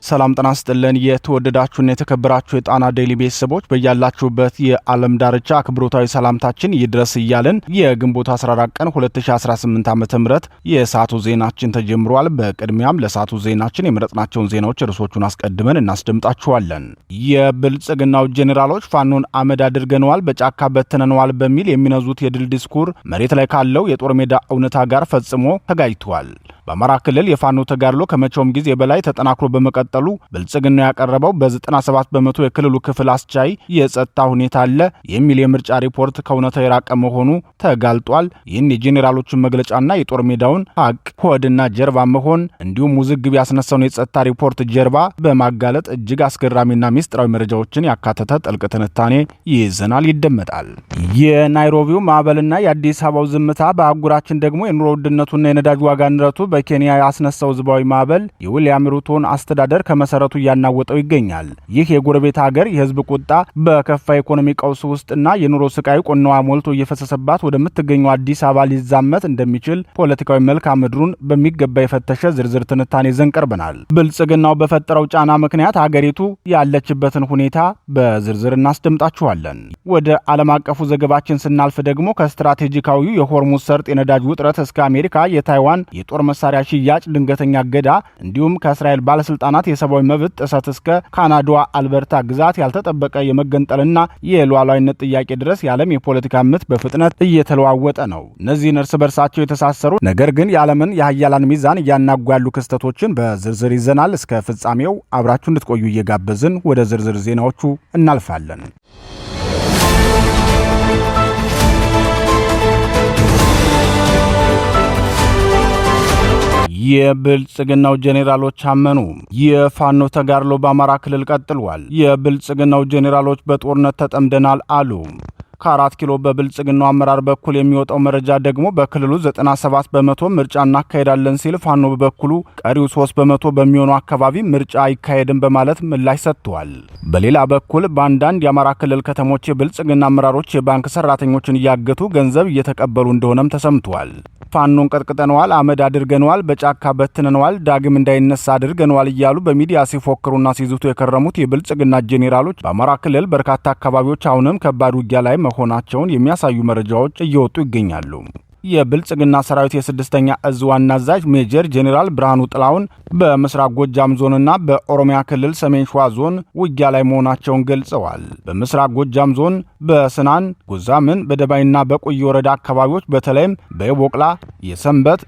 ሰላም ጤና ይስጥልን የተወደዳችሁና የተከበራችሁ የጣና ዴይሊ ቤተሰቦች በያላችሁበት የዓለም ዳርቻ አክብሮታዊ ሰላምታችን ይድረስ እያልን የግንቦት 14 ቀን 2018 ዓ.ም የሰዓቱ ዜናችን ተጀምሯል። በቅድሚያም ለሰዓቱ ዜናችን የመረጥናቸውን ዜናዎች ርዕሶቹን አስቀድመን እናስደምጣችኋለን። የብልጽግናው ጄኔራሎች ፋኖን አመድ አድርገነዋል፣ በጫካ በትነነዋል በሚል የሚነዙት የድል ዲስኩር መሬት ላይ ካለው የጦር ሜዳ እውነታ ጋር ፈጽሞ ተጋጭቷል። በአማራ ክልል የፋኖ ተጋድሎ ከመቼውም ጊዜ በላይ ተጠናክሮ በመቀጠሉ ብልጽግና ያቀረበው በ97 በመቶ የክልሉ ክፍል አስቻይ የጸጥታ ሁኔታ አለ የሚል የምርጫ ሪፖርት ከእውነታው የራቀ መሆኑ ተጋልጧል። ይህን የጄኔራሎችን መግለጫና የጦር ሜዳውን ሀቅ ሆድና ጀርባ መሆን እንዲሁም ውዝግብ ያስነሳውን የጸጥታ ሪፖርት ጀርባ በማጋለጥ እጅግ አስገራሚና ሚስጥራዊ መረጃዎችን ያካተተ ጥልቅ ትንታኔ ይዘናል፣ ይደመጣል። የናይሮቢው ማዕበልና የአዲስ አበባው ዝምታ፣ በአህጉራችን ደግሞ የኑሮ ውድነቱና የነዳጅ ዋጋ ንረቱ በኬንያ ያስነሳው ህዝባዊ ማዕበል የዊልያም ሩቶን አስተዳደር ከመሰረቱ እያናወጠው ይገኛል። ይህ የጎረቤት ሀገር የህዝብ ቁጣ በከፋ ኢኮኖሚ ቀውስ ውስጥና የኑሮ ስቃይ ቆናዋ ሞልቶ እየፈሰሰባት ወደምትገኘው አዲስ አበባ ሊዛመት እንደሚችል ፖለቲካዊ መልክዓ ምድሩን በሚገባ የፈተሸ ዝርዝር ትንታኔ ይዘን ቀርበናል። ብልጽግናው በፈጠረው ጫና ምክንያት ሀገሪቱ ያለችበትን ሁኔታ በዝርዝር እናስደምጣችኋለን። ወደ ዓለም አቀፉ ዘገባችን ስናልፍ ደግሞ ከስትራቴጂካዊው የሆርሙዝ ሰርጥ የነዳጅ ውጥረት እስከ አሜሪካ የታይዋን የጦር መሳሪያ ሽያጭ ድንገተኛ እገዳ እንዲሁም ከእስራኤል ባለስልጣናት የሰብአዊ መብት ጥሰት እስከ ካናዳዋ አልበርታ ግዛት ያልተጠበቀ የመገንጠልና የሉዓላዊነት ጥያቄ ድረስ የዓለም የፖለቲካ ምት በፍጥነት እየተለዋወጠ ነው። እነዚህን እርስ በርሳቸው የተሳሰሩ ነገር ግን የዓለምን የሀያላን ሚዛን እያናጉ ያሉ ክስተቶችን በዝርዝር ይዘናል። እስከ ፍጻሜው አብራችሁ እንድትቆዩ እየጋበዝን ወደ ዝርዝር ዜናዎቹ እናልፋለን። የብልጽግናው ጄኔራሎች አመኑ። የፋኖ ተጋድሎ በአማራ ክልል ቀጥሏል። የብልጽግናው ጄኔራሎች በጦርነት ተጠምደናል አሉ። ከ4 ኪሎ በብልጽግናው አመራር በኩል የሚወጣው መረጃ ደግሞ በክልሉ 97 በመቶ ምርጫ እናካሄዳለን ሲል፣ ፋኖ በበኩሉ ቀሪው 3 በመቶ በሚሆኑ አካባቢ ምርጫ አይካሄድም በማለት ምላሽ ሰጥቷል። በሌላ በኩል በአንዳንድ የአማራ ክልል ከተሞች የብልጽግና አመራሮች የባንክ ሰራተኞችን እያገቱ ገንዘብ እየተቀበሉ እንደሆነም ተሰምቷል። ፋኖን ቀጥቅጠነዋል፣ አመድ አድርገነዋል፣ በጫካ በትነነዋል፣ ዳግም እንዳይነሳ አድርገነዋል እያሉ በሚዲያ ሲፎክሩና ሲዝቱ የከረሙት የብልጽግና ጄኔራሎች በአማራ ክልል በርካታ አካባቢዎች አሁንም ከባድ ውጊያ ላይ መሆናቸውን የሚያሳዩ መረጃዎች እየወጡ ይገኛሉ። የብልጽግና ሰራዊት የስድስተኛ እዝ ዋና አዛዥ ሜጀር ጄኔራል ብርሃኑ ጥላውን በምስራቅ ጎጃም ዞንና በኦሮሚያ ክልል ሰሜን ሸዋ ዞን ውጊያ ላይ መሆናቸውን ገልጸዋል። በምስራቅ ጎጃም ዞን በስናን፣ ጎዛምን፣ በደባይና በቆየ ወረዳ አካባቢዎች በተለይም በየቦቅላ፣ የሰንበት፣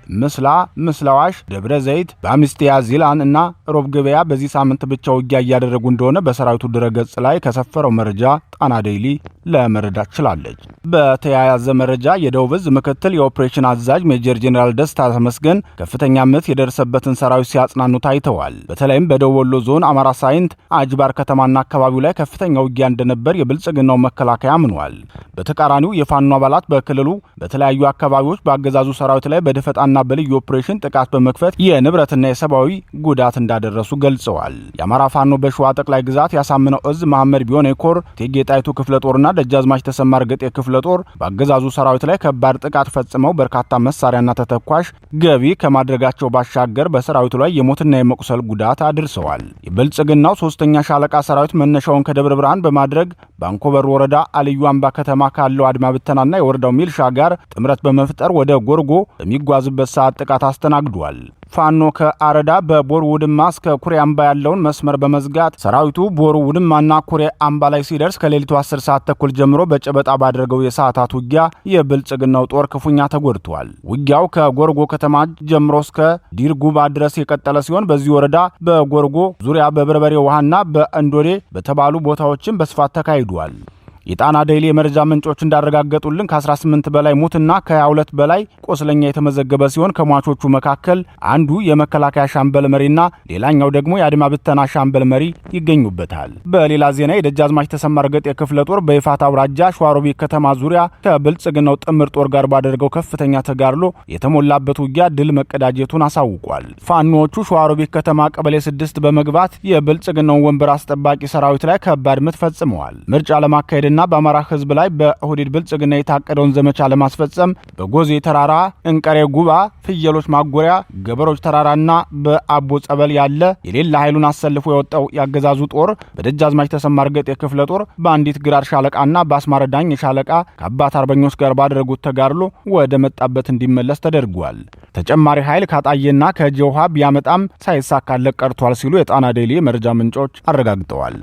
ምስላዋሽ፣ ደብረ ዘይት፣ በአምስቲያ ዚላን እና ሮብ ገበያ በዚህ ሳምንት ብቻ ውጊያ እያደረጉ እንደሆነ በሰራዊቱ ድረገጽ ላይ ከሰፈረው መረጃ ጣና ዴይሊ ለመረዳት ችላለች። በተያያዘ መረጃ የደቡብ ዕዝ ምክትል የኦፕሬሽን አዛዥ ሜጀር ጄኔራል ደስታ ተመስገን ከፍተኛ ምት የደረሰበትን ሰራዊት ሲያጽናኑ ታይተዋል። በተለይም በደቡብ ወሎ ዞን አማራ ሳይንት አጅባር ከተማና አካባቢው ላይ ከፍተኛ ውጊያ እንደነበር የብልጽግናው መከላከያ አምኗል። በተቃራኒው የፋኖ አባላት በክልሉ በተለያዩ አካባቢዎች በአገዛዙ ሰራዊት ላይ በደፈጣና በልዩ ኦፕሬሽን ጥቃት በመክፈት የንብረትና የሰብአዊ ጉዳት እንዳደረሱ ገልጸዋል። የአማራ ፋኖ በሸዋ ጠቅላይ ግዛት ያሳምነው ዕዝ መሐመድ ቢሆነ ኮር እቴጌ ጣይቱ ክፍለ ጦርና ደጃዝማች ተሰማ እርገጤ ክፍለ ጦር በአገዛዙ ሰራዊት ላይ ከባድ ጥቃት ፈጽመው በርካታ መሳሪያና ተተኳሽ ገቢ ከማድረጋቸው ባሻገር በሰራዊቱ ላይ የሞትና የመቁሰል ጉዳት አድርሰዋል። የብልጽግናው 3ኛ ሻለቃ ሰራዊት መነሻውን ከደብረ ብርሃን በማድረግ ባንኮበር ወረዳ አልዩ አምባ ከተማ ካለው አድማ ብተናና የወረዳው ሚልሻ ጋር ጥምረት በመፍጠር ወደ ጎርጎ በሚጓዝበት ሰዓት ጥቃት አስተናግዷል። ፋኖ ከአረዳ በቦር ውድማ እስከ ኩሬ አምባ ያለውን መስመር በመዝጋት ሰራዊቱ ቦር ውድማና ኩሬ አምባ ላይ ሲደርስ ከሌሊቱ 10 ሰዓት ተኩል ጀምሮ በጨበጣ ባደረገው የሰዓታት ውጊያ የብልጽግናው ጦር ክፉኛ ተጎድቷል። ውጊያው ከጎርጎ ከተማ ጀምሮ እስከ ዲርጉባ ድረስ የቀጠለ ሲሆን በዚህ ወረዳ በጎርጎ ዙሪያ በበርበሬ ውሃና በእንዶዴ በተባሉ ቦታዎችን በስፋት ተካሂዷል። የጣና ዴይሊ የመረጃ ምንጮች እንዳረጋገጡልን ከ18 በላይ ሙትና ከ22 በላይ ቆስለኛ የተመዘገበ ሲሆን ከሟቾቹ መካከል አንዱ የመከላከያ ሻምበል መሪና ሌላኛው ደግሞ የአድማ ብተና ሻምበል መሪ ይገኙበታል። በሌላ ዜና የደጃዝማች ተሰማ እርገጤ የክፍለ ጦር በይፋት አውራጃ ሸዋሮቢት ከተማ ዙሪያ ከብልጽግናው ጥምር ጦር ጋር ባደረገው ከፍተኛ ተጋድሎ የተሞላበት ውጊያ ድል መቀዳጀቱን አሳውቋል። ፋኖቹ ሸዋሮቢት ከተማ ቀበሌ 6 በመግባት የብልጽግናውን ወንበር አስጠባቂ ሰራዊት ላይ ከባድ ምት ፈጽመዋል። ምርጫ ለማካሄድ በክልልና በአማራ ህዝብ ላይ በኦህዴድ ብልጽግና የታቀደውን ዘመቻ ለማስፈጸም በጎዜ ተራራ፣ እንቀሬ ጉባ፣ ፍየሎች ማጎሪያ፣ ገበሮች ተራራና በአቦ ጸበል ያለ የሌላ ኃይሉን አሰልፎ የወጣው ያገዛዙ ጦር በደጃዝማች ተሰማ እርገጤ ክፍለ ጦር በአንዲት ግራር ሻለቃና በአስማረ ዳኝ ሻለቃ ከአባት አርበኞች ጋር ባደረጉት ተጋድሎ ወደ መጣበት እንዲመለስ ተደርጓል። ተጨማሪ ኃይል ካጣየና ከጀውሃ ቢያመጣም ሳይሳካለት ቀርቷል ሲሉ የጣና ዴይሊ መረጃ ምንጮች አረጋግጠዋል።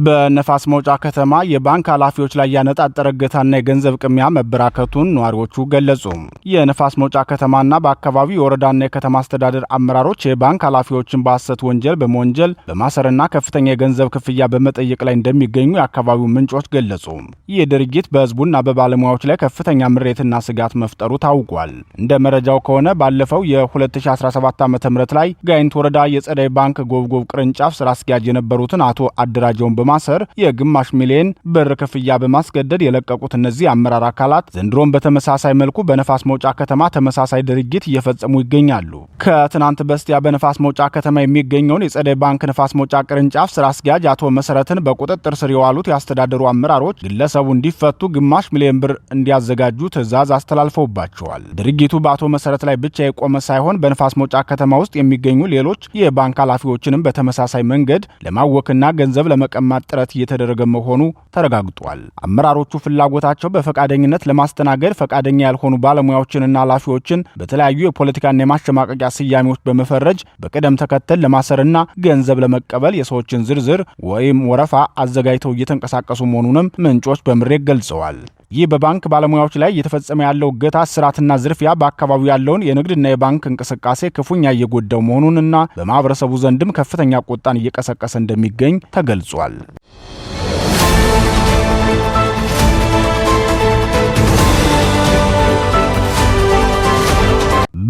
በነፋስ መውጫ ከተማ የባንክ ኃላፊዎች ላይ ያነጣጠረ እገታና የገንዘብ ቅሚያ መበራከቱን ነዋሪዎቹ ገለጹ። የነፋስ መውጫ ከተማና በአካባቢው የወረዳና የከተማ አስተዳደር አመራሮች የባንክ ኃላፊዎችን በሐሰት ወንጀል በመወንጀል በማሰርና ከፍተኛ የገንዘብ ክፍያ በመጠየቅ ላይ እንደሚገኙ የአካባቢው ምንጮች ገለጹ። ይህ ድርጊት በሕዝቡና በባለሙያዎች ላይ ከፍተኛ ምሬትና ስጋት መፍጠሩ ታውቋል። እንደ መረጃው ከሆነ ባለፈው የ2017 ዓ.ም ላይ ጋይንት ወረዳ የጸደይ ባንክ ጎብጎብ ቅርንጫፍ ስራ አስኪያጅ የነበሩትን አቶ አደራጀውን ማሰር የግማሽ ሚሊዮን ብር ክፍያ በማስገደድ የለቀቁት እነዚህ አመራር አካላት ዘንድሮም በተመሳሳይ መልኩ በነፋስ መውጫ ከተማ ተመሳሳይ ድርጊት እየፈጸሙ ይገኛሉ። ከትናንት በስቲያ በነፋስ መውጫ ከተማ የሚገኘውን የጸደይ ባንክ ነፋስ መውጫ ቅርንጫፍ ስራ አስኪያጅ አቶ መሰረትን በቁጥጥር ስር የዋሉት ያስተዳደሩ አመራሮች ግለሰቡ እንዲፈቱ ግማሽ ሚሊዮን ብር እንዲያዘጋጁ ትዕዛዝ አስተላልፈውባቸዋል። ድርጊቱ በአቶ መሰረት ላይ ብቻ የቆመ ሳይሆን በነፋስ መውጫ ከተማ ውስጥ የሚገኙ ሌሎች የባንክ ኃላፊዎችንም በተመሳሳይ መንገድ ለማወክና ገንዘብ ለመቀማት ጥረት እየተደረገ መሆኑ ተረጋግጧል። አመራሮቹ ፍላጎታቸው በፈቃደኝነት ለማስተናገድ ፈቃደኛ ያልሆኑ ባለሙያዎችንና ኃላፊዎችን በተለያዩ የፖለቲካና የማሸማቀቂያ ስያሜዎች በመፈረጅ በቅደም ተከተል ለማሰርና ገንዘብ ለመቀበል የሰዎችን ዝርዝር ወይም ወረፋ አዘጋጅተው እየተንቀሳቀሱ መሆኑንም ምንጮች በምሬት ገልጸዋል። ይህ በባንክ ባለሙያዎች ላይ እየተፈጸመ ያለው እገታ፣ እስራትና ዝርፊያ በአካባቢው ያለውን የንግድና የባንክ እንቅስቃሴ ክፉኛ እየጎዳው መሆኑንና በማህበረሰቡ ዘንድም ከፍተኛ ቁጣን እየቀሰቀሰ እንደሚገኝ ተገልጿል።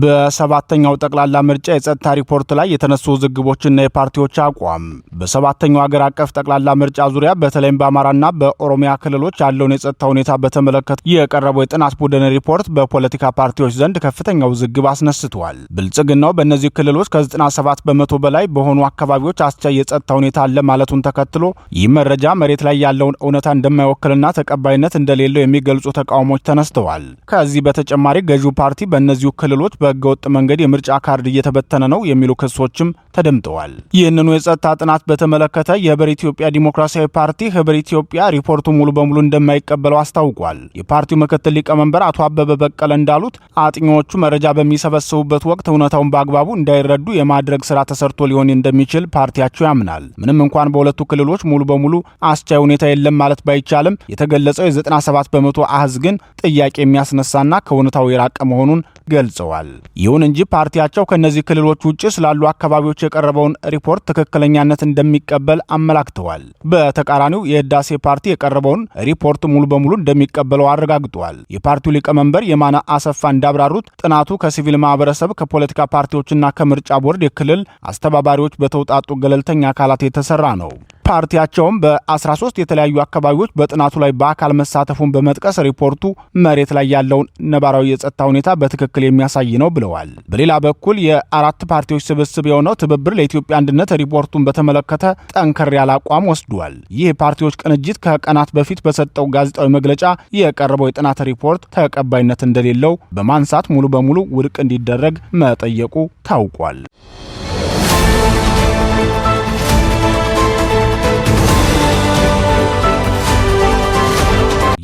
በሰባተኛው ጠቅላላ ምርጫ የጸጥታ ሪፖርት ላይ የተነሱ ውዝግቦችና የፓርቲዎች አቋም። በሰባተኛው ሀገር አቀፍ ጠቅላላ ምርጫ ዙሪያ በተለይም በአማራና በኦሮሚያ ክልሎች ያለውን የጸጥታ ሁኔታ በተመለከተ የቀረበው የጥናት ቡድን ሪፖርት በፖለቲካ ፓርቲዎች ዘንድ ከፍተኛ ውዝግብ አስነስቷል። ብልጽግናው በእነዚህ ክልሎች ከ97 በመቶ በላይ በሆኑ አካባቢዎች አስቻይ የጸጥታ ሁኔታ አለ ማለቱን ተከትሎ ይህ መረጃ መሬት ላይ ያለውን እውነታ እንደማይወክልና ተቀባይነት እንደሌለው የሚገልጹ ተቃውሞች ተነስተዋል። ከዚህ በተጨማሪ ገዢው ፓርቲ በእነዚሁ ክልሎች በህገወጥ መንገድ የምርጫ ካርድ እየተበተነ ነው የሚሉ ክሶችም ተደምጠዋል። ይህንኑ የጸጥታ ጥናት በተመለከተ የህብር ኢትዮጵያ ዲሞክራሲያዊ ፓርቲ ህብር ኢትዮጵያ ሪፖርቱ ሙሉ በሙሉ እንደማይቀበለው አስታውቋል። የፓርቲው ምክትል ሊቀመንበር አቶ አበበ በቀለ እንዳሉት አጥኚዎቹ መረጃ በሚሰበስቡበት ወቅት እውነታውን በአግባቡ እንዳይረዱ የማድረግ ስራ ተሰርቶ ሊሆን እንደሚችል ፓርቲያቸው ያምናል። ምንም እንኳን በሁለቱ ክልሎች ሙሉ በሙሉ አስቻይ ሁኔታ የለም ማለት ባይቻልም የተገለጸው የ97 በመቶ አህዝ ግን ጥያቄ የሚያስነሳና ከእውነታው የራቀ መሆኑን ገልጸዋል። ይሁን እንጂ ፓርቲያቸው ከነዚህ ክልሎች ውጭ ስላሉ አካባቢዎች የቀረበውን ሪፖርት ትክክለኛነት እንደሚቀበል አመላክተዋል። በተቃራኒው የህዳሴ ፓርቲ የቀረበውን ሪፖርት ሙሉ በሙሉ እንደሚቀበለው አረጋግጠዋል። የፓርቲው ሊቀመንበር የማነ አሰፋ እንዳብራሩት ጥናቱ ከሲቪል ማህበረሰብ፣ ከፖለቲካ ፓርቲዎችና ከምርጫ ቦርድ የክልል አስተባባሪዎች በተውጣጡ ገለልተኛ አካላት የተሰራ ነው። ፓርቲያቸውም በ13 የተለያዩ አካባቢዎች በጥናቱ ላይ በአካል መሳተፉን በመጥቀስ ሪፖርቱ መሬት ላይ ያለውን ነባራዊ የጸጥታ ሁኔታ በትክክል የሚያሳይ ነው ብለዋል። በሌላ በኩል የአራት ፓርቲዎች ስብስብ የሆነው ትብብር ለኢትዮጵያ አንድነት ሪፖርቱን በተመለከተ ጠንከር ያለ አቋም ወስዷል። ይህ የፓርቲዎች ቅንጅት ከቀናት በፊት በሰጠው ጋዜጣዊ መግለጫ የቀረበው የጥናት ሪፖርት ተቀባይነት እንደሌለው በማንሳት ሙሉ በሙሉ ውድቅ እንዲደረግ መጠየቁ ታውቋል።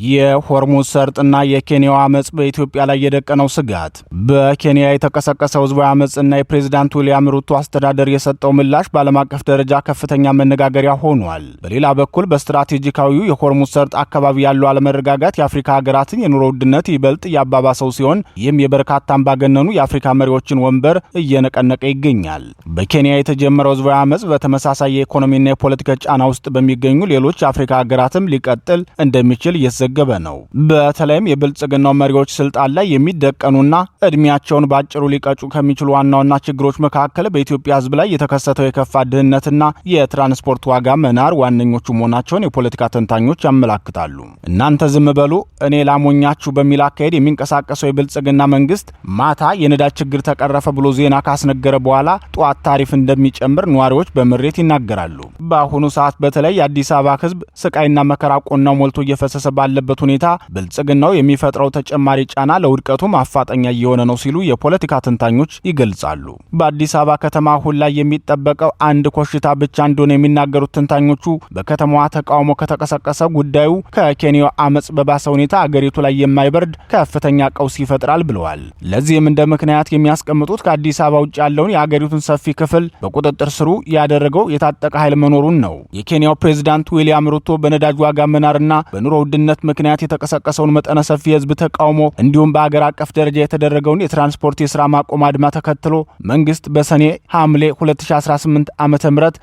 የሆርሙዝ ሰርጥና የኬንያው አመጽ በኢትዮጵያ ላይ የደቀነው ስጋት። በኬንያ የተቀሰቀሰው ህዝባዊ አመጽና የፕሬዝዳንት ዊልያም ሩቶ አስተዳደር የሰጠው ምላሽ በዓለም አቀፍ ደረጃ ከፍተኛ መነጋገሪያ ሆኗል። በሌላ በኩል በስትራቴጂካዊው የሆርሙዝ ሰርጥ አካባቢ ያለው አለመረጋጋት የአፍሪካ ሀገራትን የኑሮ ውድነት ይበልጥ ያባባሰው ሲሆን ይህም የበርካታ አምባገነኑ የአፍሪካ መሪዎችን ወንበር እየነቀነቀ ይገኛል። በኬንያ የተጀመረው ህዝባዊ አመጽ በተመሳሳይ የኢኮኖሚና የፖለቲካ ጫና ውስጥ በሚገኙ ሌሎች የአፍሪካ ሀገራትም ሊቀጥል እንደሚችል እየተዘገበ ነው። በተለይም የብልጽግናው መሪዎች ስልጣን ላይ የሚደቀኑና እድሜያቸውን ባጭሩ ሊቀጩ ከሚችሉ ዋና ዋና ችግሮች መካከል በኢትዮጵያ ሕዝብ ላይ የተከሰተው የከፋ ድህነትና የትራንስፖርት ዋጋ መናር ዋነኞቹ መሆናቸውን የፖለቲካ ተንታኞች ያመላክታሉ። እናንተ ዝም በሉ እኔ ላሞኛችሁ በሚል አካሄድ የሚንቀሳቀሰው የብልጽግና መንግስት ማታ የነዳጅ ችግር ተቀረፈ ብሎ ዜና ካስነገረ በኋላ ጧት ታሪፍ እንደሚጨምር ነዋሪዎች በምሬት ይናገራሉ። በአሁኑ ሰዓት በተለይ የአዲስ አበባ ህዝብ ስቃይና መከራ ቆናው ሞልቶ እየፈሰሰ ባለበት ሁኔታ ብልጽግናው የሚፈጥረው ተጨማሪ ጫና ለውድቀቱ ማፋጠኛ እየሆነ ነው ሲሉ የፖለቲካ ተንታኞች ይገልጻሉ። በአዲስ አበባ ከተማ አሁን ላይ የሚጠበቀው አንድ ኮሽታ ብቻ እንደሆነ የሚናገሩት ተንታኞቹ በከተማዋ ተቃውሞ ከተቀሰቀሰ ጉዳዩ ከኬንያው አመጽ በባሰ ሁኔታ አገሪቱ ላይ የማይበርድ ከፍተኛ ቀውስ ይፈጥራል ብለዋል። ለዚህም እንደ ምክንያት የሚያስቀምጡት ከአዲስ አበባ ውጭ ያለውን የአገሪቱን ሰፊ ክፍል በቁጥጥር ስሩ ያደረገው የታጠቀ ኃይል መኖሩን ነው። የኬንያው ፕሬዝዳንት ዊሊያም ሩቶ በነዳጅ ዋጋ መናርና በኑሮ ውድነት ምክንያት የተቀሰቀሰውን መጠነ ሰፊ የህዝብ ተቃውሞ እንዲሁም በአገር አቀፍ ደረጃ የተደረገውን የትራንስፖርት የሥራ ማቆም አድማ ተከትሎ መንግስት በሰኔ ሐምሌ 2018 ዓ.ም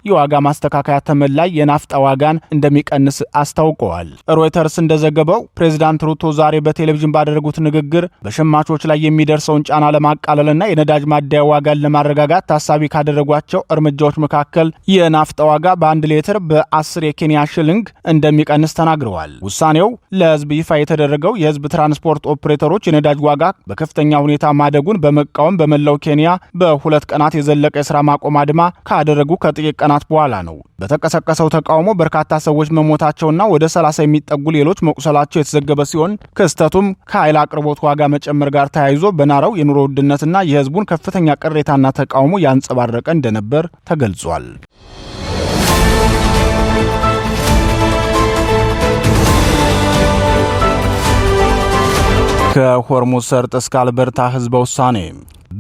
የዋጋ ማስተካከያ ተመን ላይ የናፍጣ ዋጋን እንደሚቀንስ አስታውቀዋል። ሮይተርስ እንደዘገበው ፕሬዝዳንት ሩቶ ዛሬ በቴሌቪዥን ባደረጉት ንግግር በሸማቾች ላይ የሚደርሰውን ጫና ለማቃለልና የነዳጅ ማደያ ዋጋን ለማረጋጋት ታሳቢ ካደረጓቸው እርምጃዎች መካከል የናፍጣ ዋጋ በ1 ሊትር በ10 የኬንያ ሽልንግ እንደሚቀንስ ተናግረዋል። ውሳኔው ለህዝብ ይፋ የተደረገው የህዝብ ትራንስፖርት ኦፕሬተሮች የነዳጅ ዋጋ በከፍተኛ ሁኔታ ማደጉን በመቃወም በመላው ኬንያ በ2 ቀናት የዘለቀ የሥራ ማቆም አድማ ካደረጉ ከጥቂት ቀናት በኋላ ነው። በተቀሰቀሰው ተቃውሞ በርካታ ሰዎች መሞታቸውና ወደ 30 የሚጠጉ ሌሎች መቁሰላቸው የተዘገበ ሲሆን ክስተቱም ከኃይል አቅርቦት ዋጋ መጨመር ጋር ተያይዞ በናረው የኑሮ ውድነትና የህዝቡን ከፍተኛ ቅሬታና ተቃውሞ ያንጸባረቀ እንደነበር ተገልጿል። ከሆርሙዝ ሰርጥ እስከ አልበርታ ህዝበ ውሳኔ።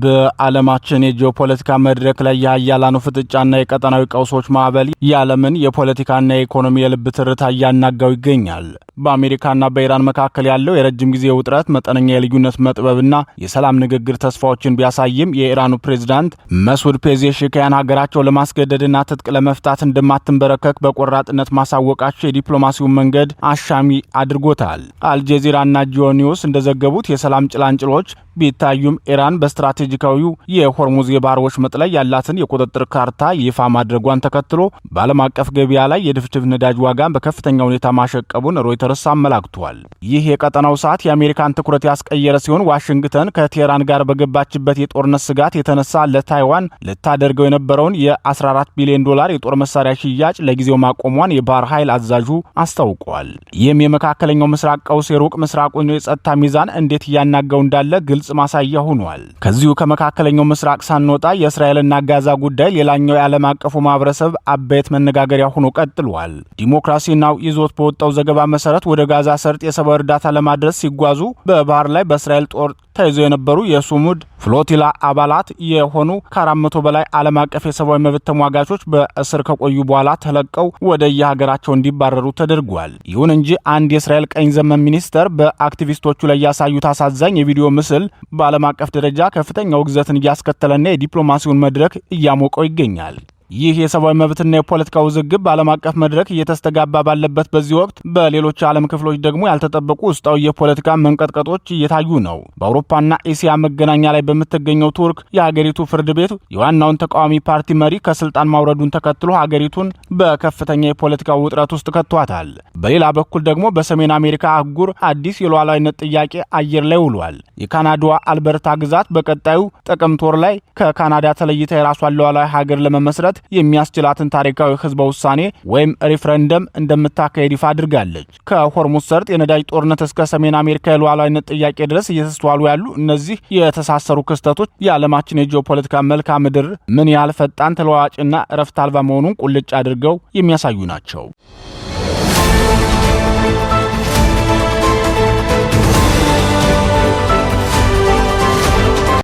በዓለማችን የጂኦፖለቲካ መድረክ ላይ የሀያላኑ ፍጥጫና የቀጠናዊ ቀውሶች ማዕበል የዓለምን የፖለቲካና የኢኮኖሚ የልብ ትርታ እያናጋው ይገኛል። በአሜሪካና በኢራን መካከል ያለው የረጅም ጊዜ ውጥረት መጠነኛ የልዩነት መጥበብና የሰላም ንግግር ተስፋዎችን ቢያሳይም የኢራኑ ፕሬዝዳንት መስዑድ ፔዜሽኪያን ሀገራቸው ለማስገደድና ትጥቅ ለመፍታት እንደማትንበረከክ በቆራጥነት ማሳወቃቸው የዲፕሎማሲውን መንገድ አሻሚ አድርጎታል። አልጀዚራና ጂኦ ኒውስ እንደዘገቡት የሰላም ጭላንጭሎች ቢታዩም ኢራን በስትራቴጂካዊው የሆርሙዝ የባህር ወሽመጥ ላይ ያላትን የቁጥጥር ካርታ ይፋ ማድረጓን ተከትሎ በዓለም አቀፍ ገበያ ላይ የድፍድፍ ነዳጅ ዋጋን በከፍተኛ ሁኔታ ማሸቀቡን ሮይተርስ አመላክቷል። ይህ የቀጠናው ሰዓት የአሜሪካን ትኩረት ያስቀየረ ሲሆን ዋሽንግተን ከቴህራን ጋር በገባችበት የጦርነት ስጋት የተነሳ ለታይዋን ልታደርገው የነበረውን የ14 ቢሊዮን ዶላር የጦር መሳሪያ ሽያጭ ለጊዜው ማቆሟን የባህር ኃይል አዛዡ አስታውቀዋል። ይህም የመካከለኛው ምስራቅ ቀውስ የሩቅ ምስራቁን የጸጥታ ሚዛን እንዴት እያናጋው እንዳለ ግልጽ ማሳያ ሆኗል። ከዚሁ ከመካከለኛው ምስራቅ ሳንወጣ የእስራኤልና ጋዛ ጉዳይ ሌላኛው የዓለም አቀፉ ማህበረሰብ አበይት መነጋገሪያ ሆኖ ቀጥሏል። ዲሞክራሲ ናው ይዞት በወጣው ዘገባ መሰረት ወደ ጋዛ ሰርጥ የሰብአዊ እርዳታ ለማድረስ ሲጓዙ በባህር ላይ በእስራኤል ጦር ተይዘው የነበሩ የሱሙድ ፍሎቲላ አባላት የሆኑ ከ400 በላይ ዓለም አቀፍ የሰብአዊ መብት ተሟጋቾች በእስር ከቆዩ በኋላ ተለቀው ወደ የሀገራቸው እንዲባረሩ ተደርጓል። ይሁን እንጂ አንድ የእስራኤል ቀኝ ዘመም ሚኒስተር በአክቲቪስቶቹ ላይ ያሳዩት አሳዛኝ የቪዲዮ ምስል በዓለም አቀፍ ደረጃ ከፍተኛ ውግዘትን እያስከተለና የዲፕሎማሲውን መድረክ እያሞቀው ይገኛል። ይህ የሰብአዊ መብትና የፖለቲካ ውዝግብ በዓለም አቀፍ መድረክ እየተስተጋባ ባለበት በዚህ ወቅት በሌሎች የዓለም ክፍሎች ደግሞ ያልተጠበቁ ውስጣዊ የፖለቲካ መንቀጥቀጦች እየታዩ ነው። በአውሮፓና ኤስያ መገናኛ ላይ በምትገኘው ቱርክ የሀገሪቱ ፍርድ ቤት የዋናውን ተቃዋሚ ፓርቲ መሪ ከስልጣን ማውረዱን ተከትሎ ሀገሪቱን በከፍተኛ የፖለቲካ ውጥረት ውስጥ ከቷታል። በሌላ በኩል ደግሞ በሰሜን አሜሪካ አህጉር አዲስ የሉዓላዊነት ጥያቄ አየር ላይ ውሏል። የካናዳዋ አልበርታ ግዛት በቀጣዩ ጥቅምት ወር ላይ ከካናዳ ተለይታ የራሷን ሉዓላዊ ሀገር ለመመስረት የሚያስችላትን ታሪካዊ ህዝበ ውሳኔ ወይም ሪፍረንደም እንደምታካሄድ ይፋ አድርጋለች። ከሆርሙዝ ሰርጥ የነዳጅ ጦርነት እስከ ሰሜን አሜሪካ የሉዓላዊነት ጥያቄ ድረስ እየተስተዋሉ ያሉ እነዚህ የተሳሰሩ ክስተቶች የዓለማችን የጂኦፖለቲካ መልክዓ ምድር ምን ያህል ፈጣን ተለዋዋጭና እረፍት አልባ መሆኑን ቁልጭ አድርገው የሚያሳዩ ናቸው።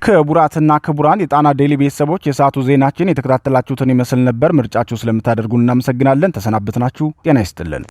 ክቡራትና ክቡራን የጣና ዴይሊ ቤተሰቦች የሰዓቱ ዜናችን የተከታተላችሁትን ይመስል ነበር። ምርጫችሁ ስለምታደርጉን እናመሰግናለን። ተሰናብተናችሁ ጤና ይስጥልን።